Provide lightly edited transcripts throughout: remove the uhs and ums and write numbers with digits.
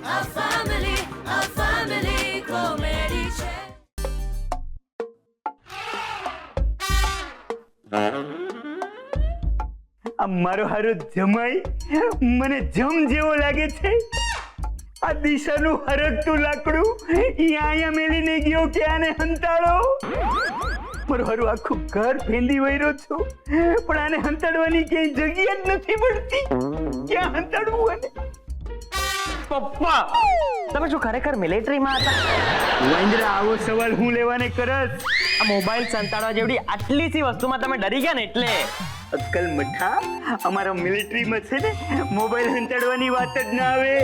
a family comedy છે. આ મારો હારો જમાઈ મને જમ જેવો લાગે છે. આ દિશાનું હરકતું લાકડું અહીંયા મેલીને ગયો કે આને હંતાડો. મારું હારું આખું ઘર ફેંદી વૈરો છું, પણ આને હંતાડવાની ક્યાંય જગ્યા જ નથી મળતી. ક્યાં હંતાડવું આને? પપ્પા તમે શું ખરેખર મિલિટરીમાં હતા? વાંદરા, આવો સવાલ હું લેવાને કરસ? આ મોબાઈલ સંતાડવા જેવડી આટલી સી વસ્તુમાં તમે ડરી ગયા ને એટલે. અક્કલ મઠા, અમારા મિલિટરીમાં છે ને મોબાઈલ હંતાડવાની વાત જ ના આવે.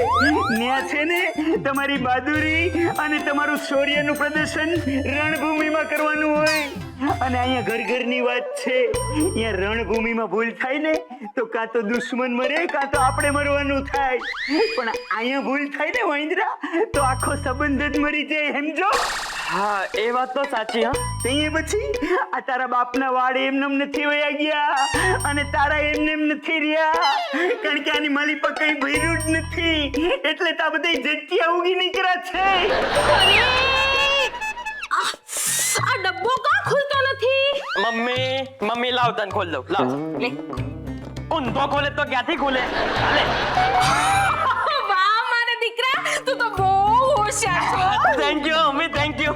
ત્યાં છે ને તમારી બહાદુરી અને તમારું શૌર્યનું પ્રદર્શન રણભૂમિમાં કરવાનું હોય. અને અહીંયા ઘર ઘરની વાત છે. અહીંયા રણભૂમિમાં ભૂલ થાય ને તો કાં તો દુશ્મન મરે કાં તો આપણે મરવાનું થાય. પણ અહીંયા ભૂલ થાય ને વાંદરા, તો આખો સંબંધ જ મરી જાય, સમજો? હા એ વાત તો સાચી. હા તે પછી આ તારા બાપના વાળ એમનેમ નથી વયા ગયા અને તારા એમનેમ નથી રહ્યા, કારણ કે આની માલી પર કઈ ભર્યું જ નથી, એટલે તો આ બધા જગ્યા ઉગી નીકળ્યા છે. આ ડબ્બો કા ખુલતો નથી? મમ્મી લાવ તને ખોલ દઉં. લાવ લે. ઊંધો ખોલે તો ક્યાંથી ખુલે? હાલે. વાહ મારા દીકરા, તું તો બહુ હોશિયાર છો. Thank you mummy, thank you.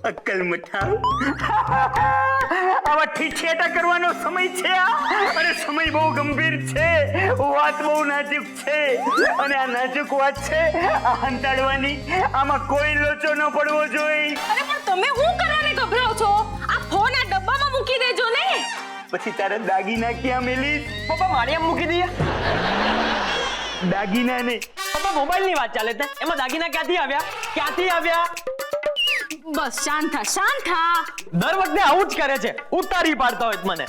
અક્કલ મઠા, આવા ઠીઠેટા કરવાનો સમય છે આ, અને સમય બહુ ગંભીર છે, વાત બહુ નાજુક છે, અને આ નાજુક વાત છે આ હંતાડવાની. આમાં કોઈ લોચો ન પડવો જોઈએ. અરે પણ તમે શું કરવાને ગભરાઓ છો? આ ફોન આ ડબ્બામાં મૂકી દેજો ને. પછી તારા દાગીના ક્યાં મેલીશ? પપ્પા મારી આમ મૂકી દઈએ. દાગીના ને પપ્પા મોબાઈલ ની વાત ચાલે છે, એમાં દાગીના ક્યાંથી આવ્યા? બસ શાંત થા. દર વખતે આવું જ કરે છે, ઉતારી પાડતા હોય મને.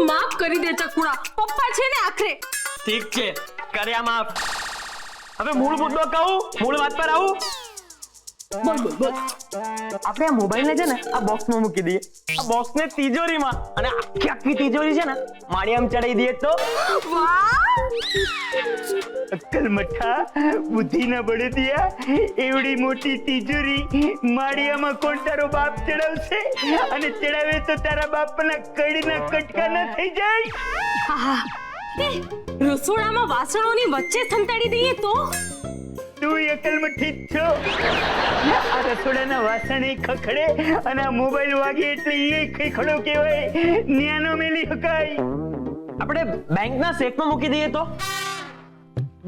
માફ કરી દે ચકુડા, પપ્પા છે ને આખરે. ઠીક છે, કર્યા માફ. હવે મૂળ મુદ્દો કહું, મૂળ વાત પર આવું. બોલ. આપણે આ મોબાઈલ ને છે ને આ બોક્સમાં મૂકી દઈએ, આ બોક્સ ને તિજોરીમાં, અને આખી તિજોરી છે ને માળી આમ ચડાઈ દઈએ તો. વાહ! અક્કલ મઠા, બુદ્ધિ ના બળદિયા, એવડી મોટી તિજોરી માળિયામાં કોણ તારો બાપ ચડાવશે? અને ચડાવે તો તારા બાપના કડના કટકા ના થઈ જાય. રસોડામાં વાસણોની વચ્ચે સંતાડી દઈએ તો? તું અક્કલ મઠી જ છો. આ રસોડાના વાસણ ખખડે અને આ મોબાઈલ વાગે એટલે એ ખખડો કહેવાય, ન્યાનો મેલી હકાય. આપણે બેંકના સેફમાં મૂકી દઈએ તો?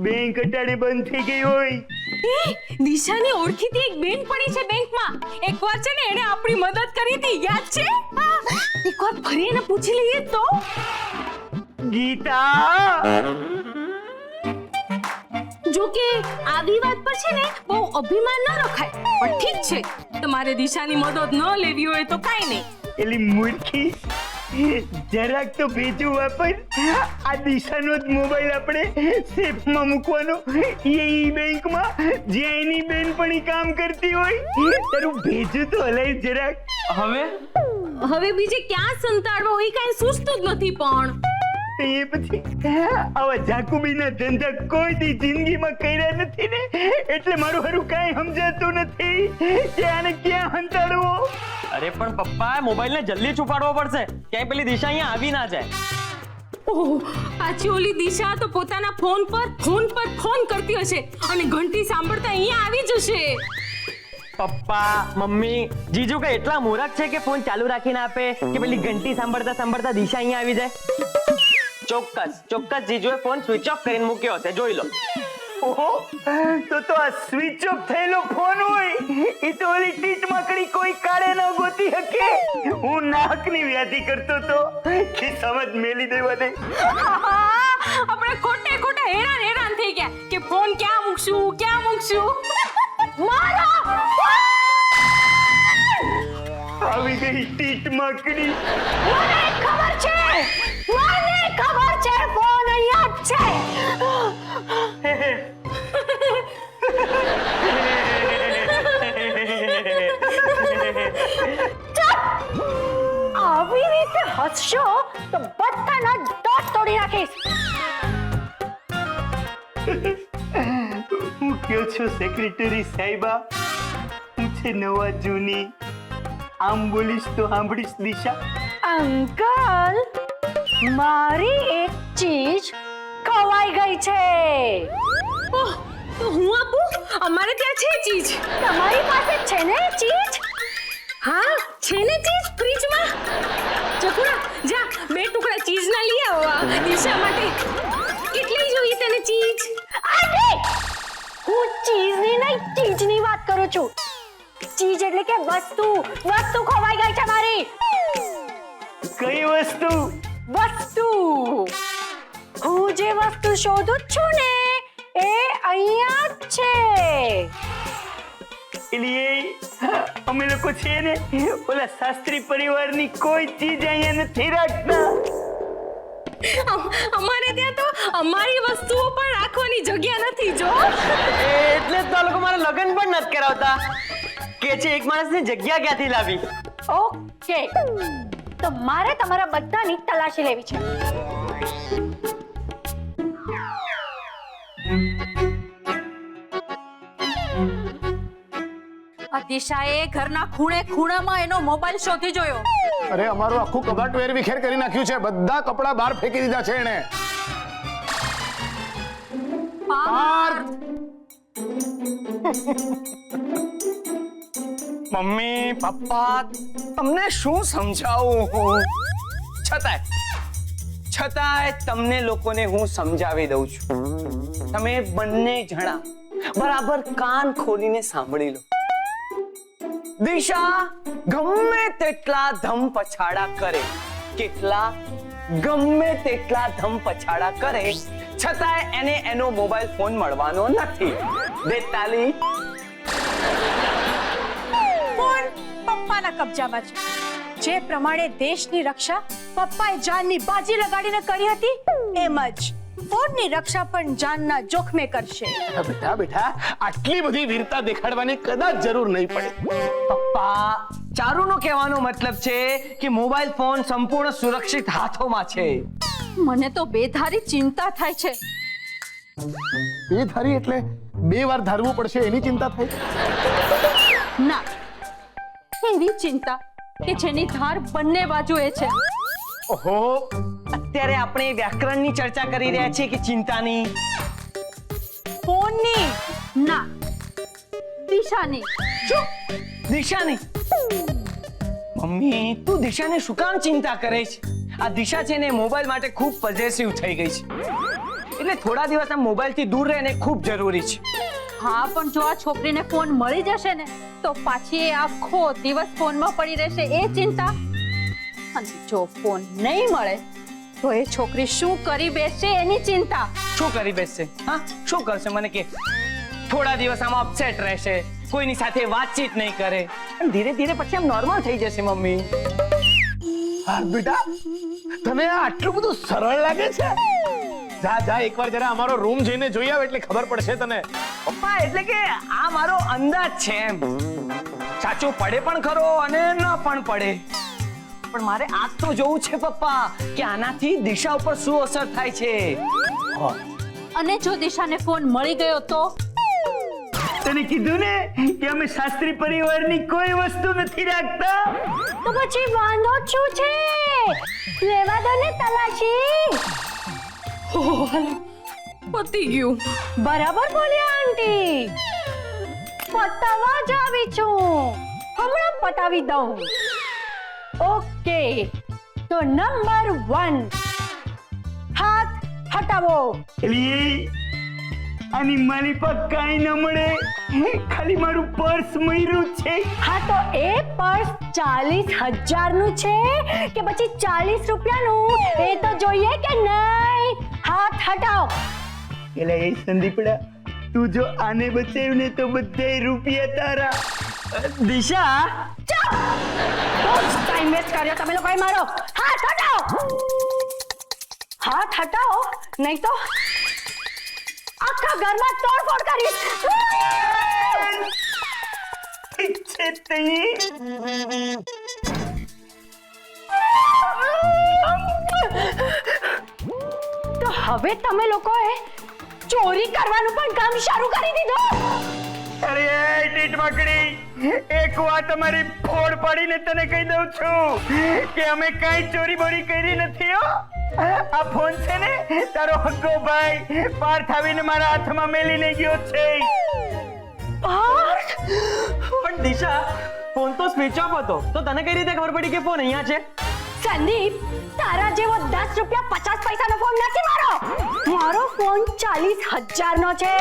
બેંક અટાણે બંધ થઈ ગઈ હોય. દિશાની ઓળખીતી એક બેન પડી છે બેંકમાં. એકવાર છે ને એને આપણી મદદ કરી હતી, યાદ છે? એકવાર ફરી એને પૂછી લઈએ તો? ગીતા, જો કે આવી વાત પર છે ને બહુ અભિમાન ન રખાય, પણ ઠીક છે, તમારે દિશાની મદદ ન લેવી હોય તો કાઈ નહીં. એલી મૂર્ખી, જરાક તો ભેજું વાપર. આ દિશાનો જ મોબાઈલ આપણે સેફમાં મૂકવાનો, એ બેંકમાં જ્યાં એની બેનપણી કામ કરતી હોય. તારું ભેજું તો હલાય જરાક. હવે બીજે ક્યાં સંતાડવો એ કાઈ સૂઝતું જ નથી. પણ એ પછી આવા જાકુબીના ધંધા કોઈ દી જિંદગીમાં કર્યા નથી ને, એટલે મારું હારું કાઈ સમજાતું નથી કે આને ક્યાં હંતાડવો. અરે પણ પપ્પા મોબાઈલ ને જલ્દી છુપાડવો પડશે, ક્યાંય પેલી દિશા અહીંયા આવી ના જાય. ઓહ, પાછી ઓલી દિશા તો પોતાના ફોન પર ફોન કરતી હશે અને ઘંટી સાંભળતા અહીંયા આવી જશે. પપ્પા મમ્મી જીજુ કઈ એટલા મૂર્ખ છે કે ફોન ચાલુ રાખીને આપે કે પેલી ઘંટી સાંભળતા દિશા અહીંયા આવી જાય? ચોક્કસ જીજુએ ફોન સ્વિચ ઓફ કરીને મૂક્યો હશે, જોઈ લો. ઓહો, તો આ સ્વિચ ઓફ થયેલો ફોન હોય એ તો ઓલી ટીટ માકડી કોઈ કાળે ન ગોતી શકે. હું નાકની વ્યાધિ કરતો તો ખિસ્સામાં જ મેલી દેવા દે. આપણે ખોટા હેરાન થઈ ગયા કે ફોન ક્યાં મૂકશું. મારો આવી ગઈ ટીટ માકડી. મને ખબર છે ફોન અહીંયા જ છે. આવી રીતે હસશો તો બધાના દાંત તોડી નાખીશ. હું કયો છો સેક્રેટરી સાહેબા? હું છે નવા જૂની, આમ બોલીશ તો સાંભળીશ દિશા. અંકલ, મારી એક ચીજ ખવાઈ ગઈ છે. ઓહ, તો હું આપું? અમારે ત્યાં છે ચીજ. તમારી પાસે છે ને ચીજ? હા, છે ને ચીજ ફ્રીજમાં. ચકુડા, જા 2 ટુકડા ચીઝ ના લઈ આવો આ દિશા માટે. કેટલી જોઈએ તને ચીજ? આંટી, હું ચીઝની નહીં ચીજની વાત કરું છું. ચીજ એટલે કે વસ્તુ ખવાઈ ગઈ છે મારી. કઈ વસ્તુ? વસ્તુ. હું જે વસ્તુ શોધું છું ને એ અહીંયા જ છે. એટલે અમે લોકો છે ને ઓલા શાસ્ત્રી પરિવારની કોઈ ચીજ અહીંયા નથી રાખતા. અમારે ત્યાં તો અમારી વસ્તુઓ પણ રાખવાની જગ્યા નથી જો. એટલે જ તો આ લોકો મારા લગ્ન પણ નથી કરાવતા. કે છે એક માણસની જગ્યા ક્યાંથી લાવી. ઓકે, તો મારે તમારા બધાની તલાશી લેવી છે. દિશાએ ઘરના ખૂણે ખૂણામાં એનો મોબાઈલ શોધી જોયો. અરે અમારું આખું કબાટ વેરવિખેર કરી નાખ્યું છે. બધા કપડા બહાર ફેંકી દીધા છે એને. પાર્થ! મમ્મી પપ્પા તમને શું સમજાવું? છતાંય તમને લોકોને હું સમજાવી દઉં છું. તમે બંને જણા બરાબર કાન ખોલીને સાંભળી લો. દિશા ગમે તેટલા ધમ પછાડા કરે, ગમે તેટલા ધમ પછાડા કરે, છતાંય એને એનો મોબાઈલ ફોન મળવાનો નથી. દે તાલી. ફોન પપ્પાના કબજામાં છે. જે પ્રમાણે દેશની રક્ષા પપ્પાએ જાનની બાજી લગાડીને કરી હતી, એમ જ ફોનની રક્ષા પણ જાનના જોખમે કરશે. બેટા આટલી બધી વીરતા દેખાડવાની કદાચ જરૂર નહીં પડે. પપ્પા, ચારુનો કહેવાનો મતલબ છે કે મોબાઈલ ફોન સંપૂર્ણ સુરક્ષિત હાથોમાં છે. મને તો બેધારી ચિંતા થાય છે. બે ધારી એટલે 2 વાર ધારવું પડશે એની ચિંતા થઈ? ના, એવી ચિંતા કે જેની ધાર બંને બાજુએ છે. ઓહો, અત્યારે આપણે વ્યાકરણની ચર્ચા કરી રહ્યા છીએ કે ચિંતાની? ફોનની ના, દિશાની. શું? દિશાની? મમ્મી, તું દિશાને શું કામ ચિંતા કરે છે? આ દિશા છે ને મોબાઈલ માટે ખૂબ પોઝેસિવ થઈ ગઈ છે. એટલે થોડા દિવસ આ મોબાઈલથી દૂર રહેને ખૂબ જરૂરી છે. હા, પણ જો આ છોકરીને ફોન મળી જશે ને તો પાછી એ આખો દિવસ ફોનમાં પડી રહેશે, એ ચિંતા. અને જો ફોન નહીં મળે તો એ છોકરી શું કરી બેસશે એની ચિંતા. શું કરી બેસશે? હા, શું કરશે મને કે? થોડા દિવસ આમાં અપસેટ રહેશે, કોઈની સાથે વાતચીત નહીં કરે, અને ધીરે ધીરે પછી આમ નોર્મલ થઈ જશે. મમ્મી બેટા તને આ આટલું બધું સરળ લાગે છે? જા એકવાર જરા અમારો રૂમ જઈને જોઈ આવ એટલે ખબર પડશે તને. પપ્પા, એટલે કે આ મારો અંદાજ છે એમ. સાચું પડે પણ ખરો અને ન પણ પડે. પણ મારે આ તો જોવું છે પપ્પા કે આનાથી દિશા ઉપર શું અસર થાય છે. અને જો દિશાને ફોન મળી ગયો તો? તને કીધું ને કે અમે શાસ્ત્રી પરિવારની કોઈ વસ્તુ નથી રાખતા. તો પછી વાંધો શું છે? લેવા દો ને તલાશી. પતી ગયું. બરાબર બોલ્યા આંટી. પતાવા જ આવી છું. હમણાં પતાવી દઉં. ઓકે, તો નંબર 1, હાથ હટાવો. એટલે આની મારી પર કાંઈ ન મળે, ખાલી મારું પર્સ મળ્યું છે. હા, તો એ પર્સ 40,000 નું છે કે પછી 40 રૂપિયાનું એ તો જોઈએ કે નહીં. હાથ હટાવો. એટલે એ સંદીપડા, તું જો આને બચાવ્યું ને તો બધાય રૂપિયા તારા. દિશા, બહુ ટાઈમ વેસ્ટ કર્યો તમે લોકોએ મારો. હાથ હટાવો. હાથ હટાવો, નહીં તો આખા ઘરમાં તોડફોડ કરીશ. ઠીક છે તઈ. તો હવે તમે લોકોએ ચોરી કરવાનું પણ કામ શરૂ કરી દીધું. અરે ટીટ મકડી, એક વાત અમારી ફોડ પાડીને તને કહી દઉં છું કે અમે કાંઈ ચોરી બોરી કરી નથી હો. આ ફોન છે ને તારો હગ્ગો ભાઈ પાર્થ આવીને મારા હાથમાં મેલીને ગયો છે. પણ દિશા, ફોન તો સ્વિચ ઓફ હતો, તો તને કઈ રીતે ખબર પડી કે ફોન અહીંયા છે? સંદીપ, તારા જેવો 10 રૂપિયા 50 પૈસાનો ફોન નથી મારો ફોન 40,000 નો છે,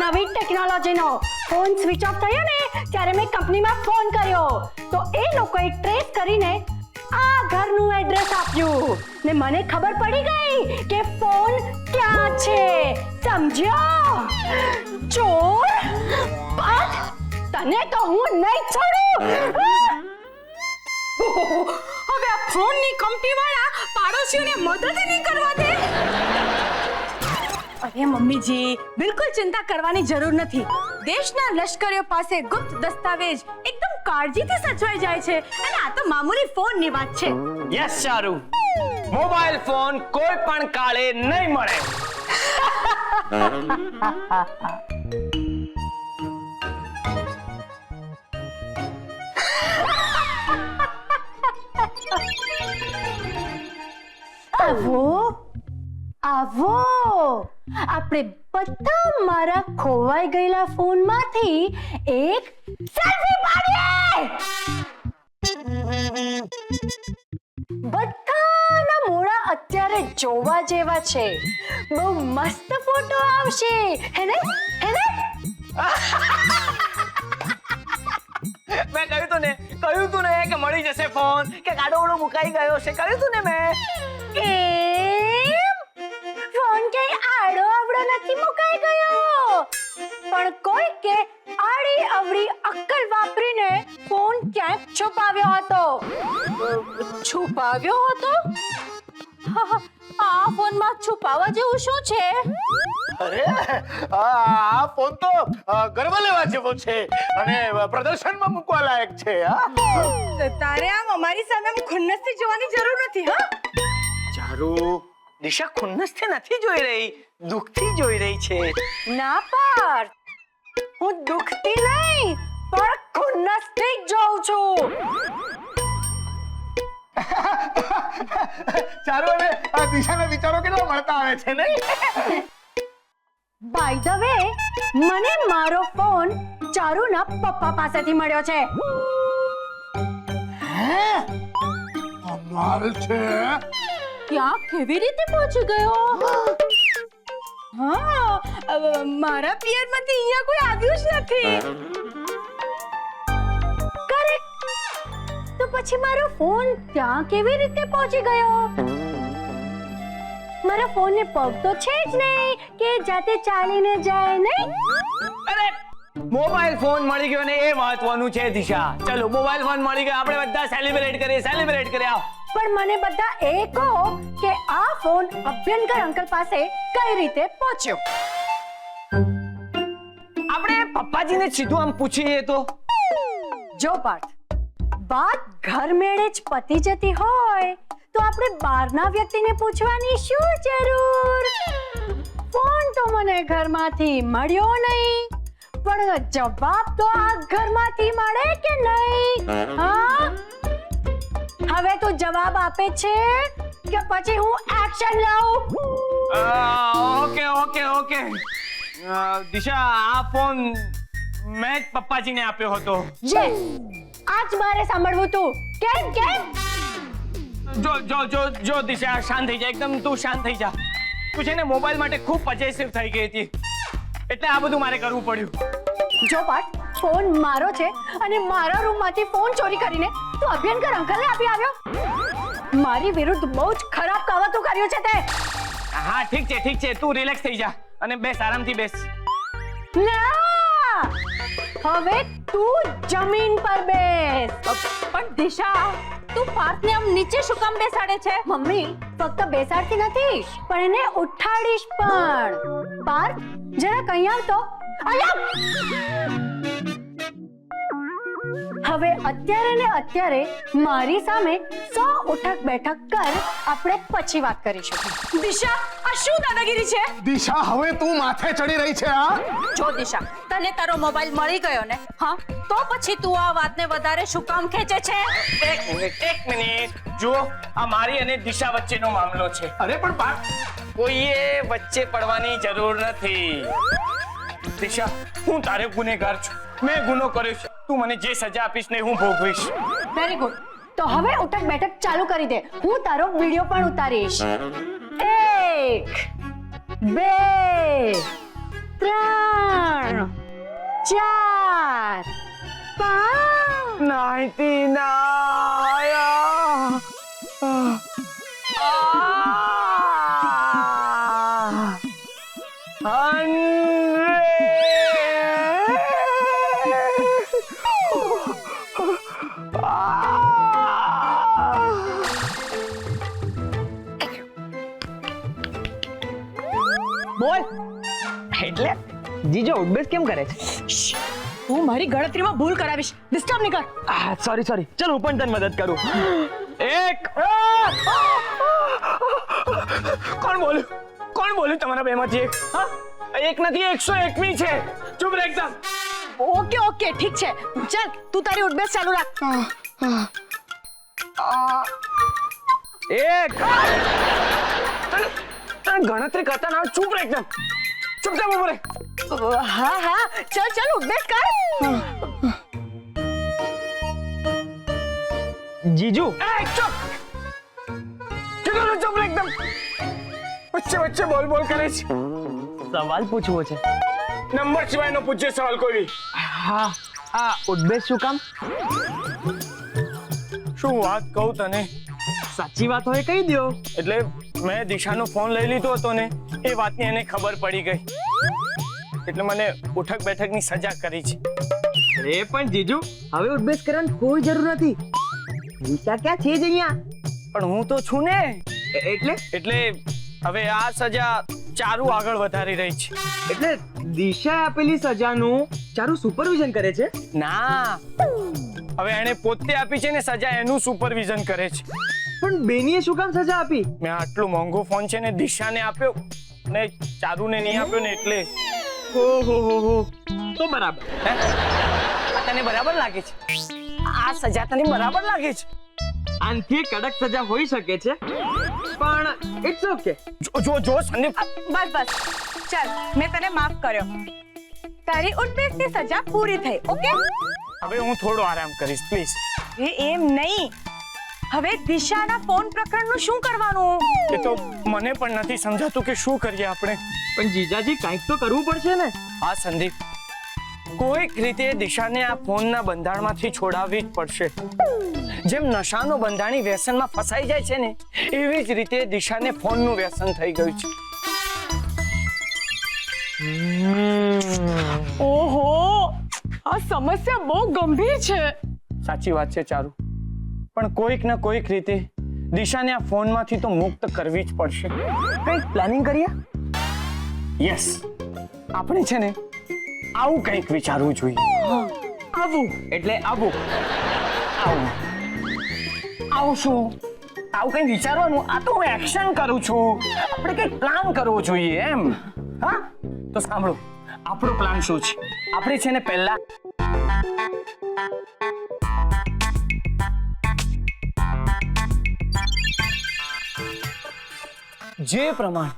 નવી ટેકનોલોજીનો. ફોન સ્વિચ ઓફ થયો ને ત્યારે મેં કંપનીમાં ફોન કર્યો તો એ લોકોએ ટ્રેસ કરીને આ ઘરનું એડ્રેસ આપ્યું ને મને ખબર પડી ગઈ કે ફોન ક્યાં છે. સમજ્યો? ચોર પાર્થ, તને તો હું નહીં છોડું. હવે આ ફોનની કંપની વાળા પાડોશીઓને મદદ નહીં કરવા દે. અરે મમ્મીજી, બિલકુલ ચિંતા કરવાની જરૂર નથી. દેશના લશ્કરીઓ પાસે ગુપ્ત દસ્તાવેજ એકદમ કાળજીથી સચવાઈ જાય છે અને આ તો મામૂલી ફોનની વાત છે. યસ ચારુ, મોબાઈલ ફોન કોઈ પણ કાળે નહીં મળે. આવો આપણે બધા મારા ખોવાઈ ગયેલા ફોનમાંથી એક સેલ્ફી પાડીએ. બધાના મોઢા અત્યારે જોવા જેવા છે. બહુ મસ્ત ફોટો આવશે, હેને? મેં કહ્યું તું ને કે મળી જશે ફોન, કે કાડોડો મુકાઈ ગયો છે. કહ્યું તું ને મેં. ફોન ક્યાંય આડો અવળો નથી મુકાઈ ગયો, પણ કોઈ કે આડી અવળી અક્કલ વાપરીને ફોન ક્યાંક છુપાવ્યો હતો. છુપાવ્યો હતો? આ ફોનમાં છુપાવવા જેવું શું છે? અરે આ ફોન તો ગર્વ લેવા જેવો છે અને પ્રદર્શનમાં મૂકવા લાયક છે. તારે આમ અમારી સામે ખુન્નસથી જોવાની જરૂર નથી. હા, ચારુ, દિશા ખુન્નસથી નથી જોઈ રહી, દુઃખથી જોઈ રહી છે. ના પાર્થ, હું દુખતી નહીં પણ ખુન્નસથી જ જોઉં છું. ચારુ અને દિશાના વિચારો કેટલા મળતા આવે છે નહીં? બાય ધ વે, મને મારો ફોન ચારુના પપ્પા પાસેથી મળ્યો છે. કમાલ છે. ત્યાં કેવી રીતે પહોંચી ગયો? હા, મારા પિયરમાંથી અહીંયા કોઈ આવ્યું જ નથી. કરેક્ટ. તો પછી મારો ફોન ત્યાં કેવી રીતે પહોંચી ગયો? મારા ફોનને પગ તો છે જ નહીં કે જાતે ચાલીને જાય નહીં. અરે મોબાઈલ ફોન મળી ગયો ને એ મહત્વનું છે દિશા. ચલો મોબાઈલ ફોન મળી ગયો, આપણે બધા સેલિબ્રેટ કરીએ. આવો. પણ મને બધા એ કહો કે આ ફોન અભ્યંકર અંકલ પાસે કઈ રીતે પહોંચ્યો? આપણે પપ્પાજીને સીધું આમ પૂછીએ તો. જો પાર્થ, વાત ઘર મેળે જ પતી જતી હોય તો આપણે બહારના વ્યક્તિને પૂછવાની શું જરૂર? ફોન તો મને ઘરમાંથી મળ્યો નહીં, પણ જવાબ તો આ ઘરમાંથી મળે કે નહીં? હા, હવે તું જવાબ આપે છે કે પછી હું એક્શન લઉં? ઓકે. દિશા, આ ફોન મેં જ પપ્પાજીને આપ્યો હતો. યસ, આજ મારે સાંભળવું તું. કેમ? જો દિશા, શાંત થઈ જા. એકદમ તું શાંત થઈ જા. તું છે ને મોબાઈલ માટે ખૂબ પોઝેસિવ થઈ ગઈ હતી, એટલે આ બધું મારે કરવું પડ્યું. જો પાર્થ, ફોન મારો છે અને મારા રૂમમાંથી ફોન ચોરી કરીને તું અભ્યંકર અંકલને આપી આવ્યો. મારી વિરુદ્ધ બહુ જ ખરાબ કાવતું કર્યું છે તે. હા, ઠીક છે. તું રિલેક્સ થઈ જા અને બેસ, આરામથી બેસ. ના, હવે તું જમીન પર બેસ. પણ દિશા, તું પાર્થને આમ નીચે શું કામ બેસાડે છે? મમ્મી, ફક્ત બેસાડતી નથી પણ એને ઉઠાડીશ પણ. પાર્થ, જરા કहीं આવતો. હવે અત્યારે મારી સામે 100 ઉઠક બેઠક કર, આપણે પછી વાત કરીશું. દિશા, આ આ શું દાદાગીરી છે? દિશા હવે તું માથે ચડી રહી છે હા? જો દિશા, તને તારો મોબાઈલ મળી ગયો ને, હા, તો પછી તું આ વાતને વધારે શું કામ ખેંચે છે? એક મિનિટ જો, આ મારી અને દિશા વચ્ચેનો મામલો છે. અરે પણ બા કોઈએ વચ્ચે પડવાની જરૂર નથી. દિશા, હું તારે ગુનેગાર છું. મેં ગુનો કર્યો છે. તું મને જે સજા આપીશ ને હું ભોગવીશ. Very good. તો હવે ઉઠક બેઠક ચાલુ કરી દે. હું તારો વિડિયો પણ ઉતારીશ. 1 2 3 4 5 નાઈટી ના બોલ. એટલે જીજો ઉડબેસ કેમ કરે છે? હું મારી ગણતરીમાં ભૂલ કરાવીશ. ડિસ્ટર્બ નહીં કર. સોરી સોરી, ચલ હું પણ તને મદદ કરું. એક કોણ બોલ્યું તમારા બેમાંથી એક? હા, એક નથી 121 છે. ચૂપ રહે એકદમ. ઓકે ઓકે ઠીક છે. ચાલ તું તારી ઉડબેસ ચાલુ રાખ. એક તને ગણતરી કરતા ના ચૂપ રહે એકદમ. ચૂપચાપ ઉભો રહે. હા હા ચાલ ચાલ ઉડબેસ કર. જીજુ એ ચૂપ. ચૂપ રહે એકદમ. વચ્ચે બોલ કરે છે. સવાલ પૂછવો છે. નંબર સિવાયનો પૂછે સવાલ કોઈ. હા, આ ઉડબેસ શું કામ? શું વાત કહું તને? સાચી વાત હોય કહી દો. એટલે મેં દિશાનો ફોન લઈ લીધો હતો ને, એ વાતની એને ખબર પડી ગઈ, એટલે મને ઉઠક બેઠકની સજા કરી છે. અરે પણ જીજુ, હવે ઉડબેસ કરવાની કોઈ જરૂર નથી. દિશા ક્યાં છે જ અહીંયા? પણ હું તો છું ને. એટલે હવે આ સજા ચારુ આગળ વધારી રહી છે. એટલે દિશાએ આપેલી સજાનું ચારુ સુપરવિઝન કરે છે? ના, હવે એને પોતે આપી છે ને સજા, એનું સુપરવિઝન કરે છે. પણ બેનીએ શું કામ સજા આપી? મેં આટલો મોંઘો ફોન છે ને દિશાને આપ્યો ને ચારુને નહીં આપ્યો ને એટલે. ઓહો, તો બરાબર. આ તને બરાબર લાગે છે? આ સજા તને બરાબર લાગે છે? આનથી કડક સજા હોઈ શકે છે, પણ ઇટ્સ ઓકે. જો સંદીપ, બસ બસ ચાલ, મેં તને માફ કર્યો. તારી ઉડબેસની સજા પૂરી થઈ. ઓકે, હવે હું થોડો આરામ કરીશ પ્લીઝ. એમ નહીં. હવે દિશાના ફોન પ્રકરણનું શું કરવાનું? એ તો મને પણ નથી સમજાતું કે શું કરીએ આપણે. પણ જીજાજી કંઈક તો કરવું પડશે ને. હા સંદીપ, કોઈક રીતે દિશાને આ ફોનના બંધાણમાંથી છોડાવવી જ પડશે. જેમ નશાનો બંધાણી વ્યસનમાં ફસાઈ જાય છે ને, એવી જ રીતે દિશાને ફોનનું વ્યસન થઈ ગયું છે. ઓહો, આ સમસ્યા બહુ ગંભીર છે. સાચી વાત છે ચારુ, પણ કોઈક ના કોઈક રીતે દિશાને આ ફોનમાંથી તો મુક્ત કરવી જ પડશે. કંઈક પ્લાનિંગ કરીએ? યસ, આપણે છે ને આવું કંઈક વિચારવું જોઈએ. આવું એટલે આવું. આવું શું? આવું કંઈ વિચારવાનું? આ તો હું એક્શન કરું છું. આપણે કંઈક પ્લાન કરવો જોઈએ એમ. હા, તો સાંભળો, આપણો પ્લાન શું છે? આપણે છે ને પહેલા જે પ્રમાણે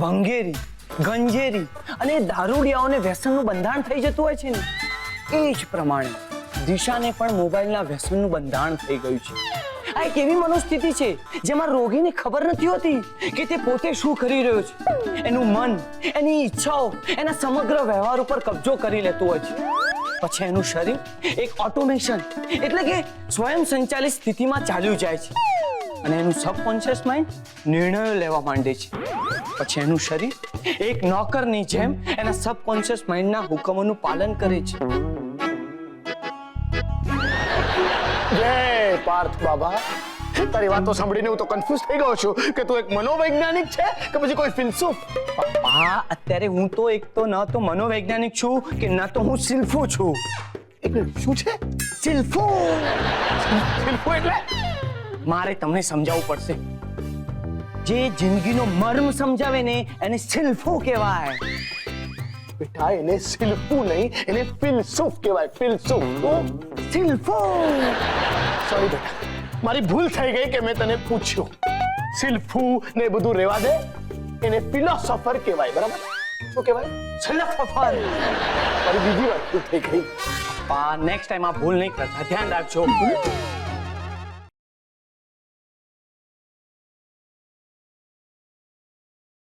ભંગેરી, ગંજેરી અને દારૂડિયાઓને વ્યસનનું બંધાણ થઈ જતું હોય છે ને, એ જ પ્રમાણે દિશાને પણ મોબાઈલના વ્યસનનું બંધાણ થઈ ગયું છે. આ એક એવી મનોસ્થિતિ છે જેમાં રોગીને ખબર નથી હોતી કે તે પોતે શું કરી રહ્યો છે. એનું મન, એની ઈચ્છાઓ એના સમગ્ર વ્યવહાર ઉપર કબજો કરી લેતું હોય છે. પછી એનું શરીર એક ઓટોમેશન એટલે કે સ્વયં સંચાલિત સ્થિતિમાં ચાલ્યું જાય છે અને એનું સબકોન્શિયસ માઇન્ડ નિર્ણયો લેવા માંડે છે. પછી એનું શરીર એક નોકરની જેમ એના સબકોન્શિયસ માઇન્ડના હુકમોનું પાલન કરે છે. જય પાર્થ બાબા, તારી વાતો સાંભળીને હું તો કન્ફ્યુઝ થઈ ગયો છું કે તું એક મનોવૈજ્ઞાનિક છે કે પછી કોઈ ફિલસૂફ. પપ્પા, અત્યારે હું તો એક તો ન તો મનોવૈજ્ઞાનિક છું કે ન તો હું સિલ્ફુ છું. એક શું છે? સિલ્ફુ ફિલસૂફ એટલે મારે તમને સમજાવવું પડશે. જે જિંદગીનો મર્મ સમજાવે ને એને સિલ્ફો કહેવાય. બેટા એને સિલ્ફું નહીં, એને ફિલસૂફ કહેવાય, ફિલસૂફ. સિલ્ફો. સોરી બેટા, મારી ભૂલ થઈ ગઈ કે મેં તને પૂછ્યું. સિલ્ફું ને એ બધું રહેવા દે, એને ફિલોસોફર કહેવાય, બરાબર? શું કહેવાય? ફિલોસોફર. મારી બીજી વાત ભૂલ થઈ ગઈ. નેક્સ્ટ ટાઈમ આ ભૂલ નહીં કરતા, ધ્યાન રાખજો.